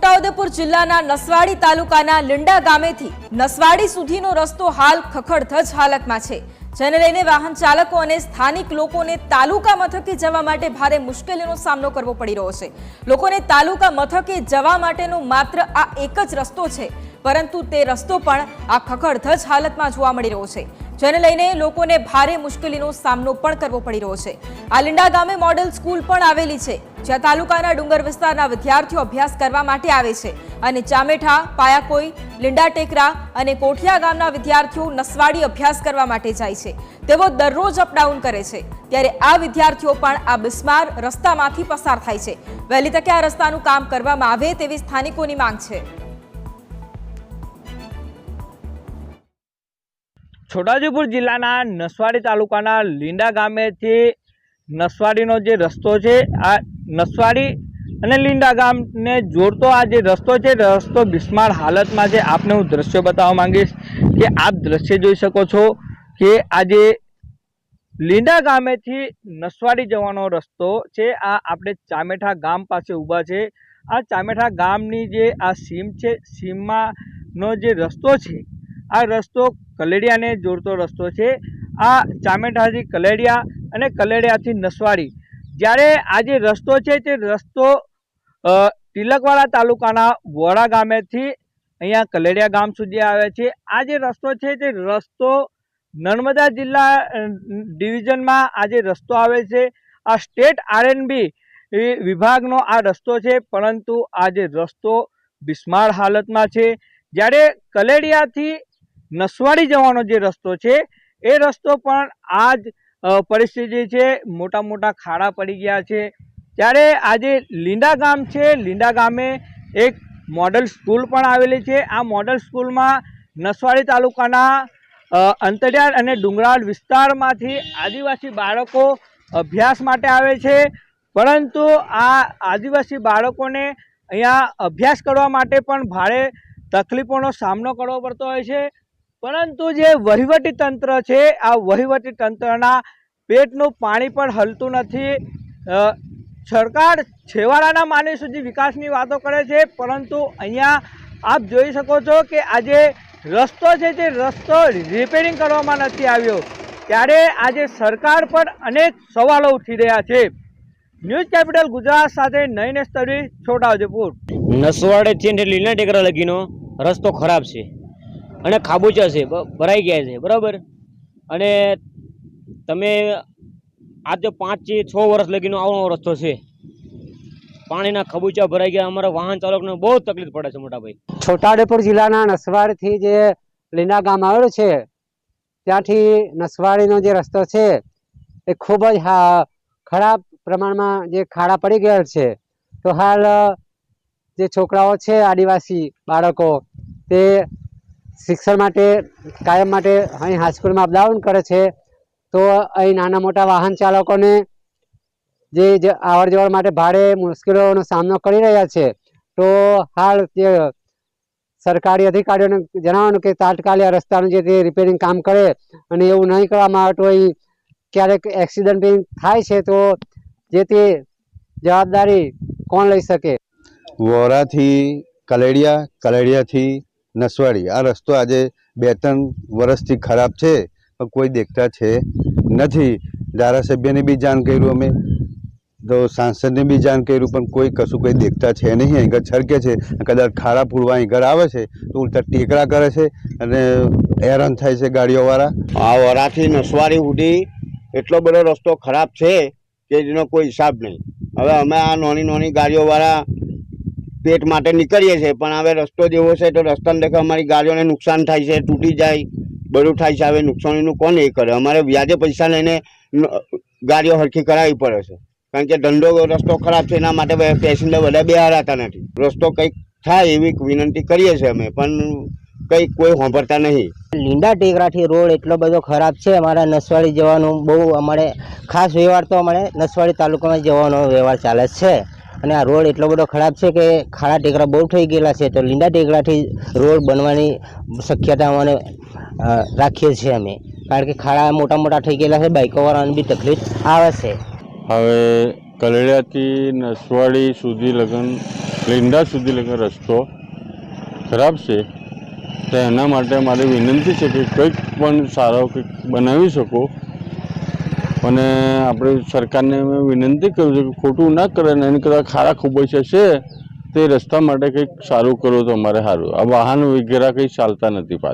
છોટાઉદેપુર જિલ્લાના નસવાડી તાલુકાના લીંડા ગામેથી નસવાડી સુધીનો રસ્તો હાલ ખખડધજ હાલતમાં છે, જેને લઈને વાહન ચાલકો અને સ્થાનિક લોકોને તાલુકા મથકે જવા માટે ભારે મુશ્કેલીનો સામનો કરવો પડી રહ્યો છે। લોકોને તાલુકા મથકે જવા માટેનો માત્ર આ એક જ રસ્તો છે, પરંતુ તે રસ્તો પણ આ ખખડધજ હાલતમાં જોવા મળી રહ્યો છે, જેને લઈને લોકોને ભારે મુશ્કેલીનો સામનો પણ કરવો પડી રહ્યો છે। આ લીંડા ગામે મોડેલ સ્કૂલ પણ આવેલી છે, જ્યાં તાલુકાના ડુંગર વિસ્તારના વિદ્યાર્થીઓ અભ્યાસ કરવા માટે આવે છે અને ચામેઠા, પાયાકોઈ, લીંડા ટેકરા અને કોઠિયા ગામના વિદ્યાર્થીઓ નસવાડી અભ્યાસ કરવા માટે જાય છે। તેઓ દરરોજ અપડાઉન કરે છે, ત્યારે આ વિદ્યાર્થીઓ પણ આ બિસ્માર રસ્તામાંથી પસાર થાય છે। વહેલી તકે આ રસ્તાનું કામ કરવામાં આવે તેવી સ્થાનિકોની માંગ છે। છોટાઉદેપુર જિલ્લાના નસવાડી તાલુકાના લીંડા ગામેથી નસવાડીનો જે રસ્તો છે, આ નસવાડી અને લીંડા ગામને જોડતો આ જે રસ્તો છે, રસ્તો બિસ્માર હાલતમાં છે। આપને હું દ્રશ્ય બતાવવા માંગીશ કે આપ દ્રશ્ય જોઈ શકો છો કે આજે લીંડા ગામેથી નસવાડી જવાનો રસ્તો છે, આ આપણે ચામેઠા ગામ પાસે ઊભા છે। આ ચામેઠા ગામની જે આ સીમ છે, સીમમાંનો જે રસ્તો છે, આ રસ્તો કલેડિયાને જોડતો રસ્તો છે। આ ચામેઠાથી કલેડિયા અને કલેડિયાથી નસવાડી, જ્યારે આ જે રસ્તો છે તે રસ્તો તિલકવાડા તાલુકાના વોડા ગામેથી અહીંયા કલેડિયા ગામ સુધી આવે છે। આ જે રસ્તો છે તે રસ્તો નર્મદા જિલ્લા ડિવિઝનમાં આ જે રસ્તો આવે છે, આ સ્ટેટ આરએનબી વિભાગનો આ રસ્તો છે, પરંતુ આ જે રસ્તો બિસ્માર હાલતમાં છે। જ્યારે કલેડિયાથી નસવાડી જવાનો જે રસ્તો છે, એ રસ્તો પણ આ જ પરિસ્થિતિ છે, મોટા મોટા ખાડા પડી ગયા છે। ત્યારે આજે લીંડા ગામ છે, લીંડા ગામે એક મોડલ સ્કૂલ પણ આવેલી છે। આ મોડલ સ્કૂલમાં નસવાડી તાલુકાના અંતરિયાળ અને ડુંગરાળ વિસ્તારમાંથી આદિવાસી બાળકો અભ્યાસ માટે આવે છે, પરંતુ આ આદિવાસી બાળકોને અહીંયા અભ્યાસ કરવા માટે પણ ભારે તકલીફોનો સામનો કરવો પડતો હોય છે। પરંતુ જે વહીવટી તંત્ર છે, આ વહીવટી તંત્રના પેટનું પાણી પણ હલતું નથી। સરકાર છેવાડાના માનવી સુધી વિકાસની વાતો કરે છે, પરંતુ અહીંયા આપ જોઈ શકો છો કે આજે રસ્તો છે તે રસ્તો રિપેરિંગ કરવામાં નથી આવ્યો, ત્યારે આજે સરકાર પર અનેક સવાલો ઉઠી રહ્યા છે। ન્યૂઝ કેપિટલ ગુજરાત સાથે નયન સ્તરી, છોટાઉદેપુર। નસવાડેથી લીલા ટેકરા લગીનો રસ્તો ખરાબ છે અને ખાબોચિયા છે, ભરાઈ ગયા છે, બરાબર। અને તમે આજે 5 થી 6 વર્ષ લગીનો આવો રસ્તો છે, પાણીના ખાબોચિયા ભરાઈ ગયા, અમારા વાહન ચાલકને બહુ તકલીફ પડે છે મોટા ભાઈ। છોટાઉદેપુર જિલ્લાના નસવાડીથી જે લીંડા ગામ આવેલું છે, ત્યાંથી નસવાડીનો જે રસ્તો છે એ ખૂબ જ ખરાબ પ્રમાણમાં જે ખાડા પડી ગયા છે। તો હાલ જે છોકરાઓ છે, આદિવાસી બાળકો, તે શિક્ષણ માટે કાયમ માટે અહીં હાઈસ્કૂલમાં અપડાઉન કરે છે, તો અહીં નાના મોટા વાહન ચાલકોને જે આવર જવર માટે ભારે મુશ્કેલીઓનો સામનો કરી રહ્યા છે। તો હાલ જે સરકારી અધિકારીઓને જણાવવાનું કે તાત્કાલિક આ રસ્તાનું જે રિપેરિંગ કામ કરે, અને એવું નહીં કરવામાં આવે તો અહીં ક્યારેક એક્સિડન્ટ થાય છે, તો જે તે જવાબદારી કોણ લઈ શકે? વોરાથી કલેડિયા, કલેડિયાથી નસવાડી આ રસ્તો આજે 2-3 વર્ષથી ખરાબ છે, પણ કોઈ દેખતા છે નથી। ધારાસભ્યને બી જાણ કર્યું, અમે તો સાંસદને બી જાણ કર્યું, પણ કોઈ કશું કોઈ દેખતા છે નહીં। અહીં ઘર છરકે છે, કદાચ ખાડા પૂરવા અહીં ઘર આવે છે તો ઉલટા ટેકરા કરે છે અને હેરાન થાય છે ગાડીઓવાળા। આ વરાથી નસવાડી સુધી એટલો બધો રસ્તો ખરાબ છે કે જેનો કોઈ હિસાબ નહીં। હવે અમે આ નાની ગાડીઓવાળા પેટ માટે નીકળીએ છીએ, પણ હવે રસ્તો જેવો છે તો રસ્તાને દેખે અમારી ગાડીઓને નુકસાન થાય છે, તૂટી જાય, બધું થાય છે। હવે નુકસાનીનું કોણ એ કરે? અમારે વ્યાજે પૈસા લઈને ગાડીઓ હરખી કરાવવી પડે છે, કારણ કે ધંધો રસ્તો ખરાબ છે, એના માટે પેસેન્જર બધા બેહારાતા નથી। રસ્તો કંઈક થાય એવી વિનંતી કરીએ છીએ અમે, પણ કંઈક કોઈ સાંભળતા નહીં। લીંડા ટેકરાથી રોડ એટલો બધો ખરાબ છે, અમારા નસવાડી જવાનું બહુ અમારે ખાસ વ્યવહાર તો અમારે નસવાડી તાલુકામાં જવાનો વ્યવહાર ચાલે છે, અને આ રોડ એટલો બધો ખરાબ છે કે ખાડા ટેકરા બહુ થઈ ગયેલા છે। તો લીંડા ટેકરાથી રોડ બનવાની શક્યતા અમે રાખીએ છીએ અમે, કારણ કે ખાડા મોટા મોટા થઈ ગયેલા છે, બાઇકોવાળાને બી તકલીફ આવે છે। હવે કલેડિયાથી નસવાડી સુધી લગન લીંડા સુધી લગન રસ્તો ખરાબ છે. તો એના માટે મારી વિનંતી છે કે કંઈક પણ સારો કંઈક બનાવી શકો. અને આપણે સરકારને મેં વિનંતી કરું છું કે ખોટું ના કરે ને એની કરતાં ખાડા ખુબચિયા છે તે રસ્તા માટે કંઈક સારું કરો તો અમારે સારું. આ વાહન વગેરે કંઈ ચાલતા નથી પાછા.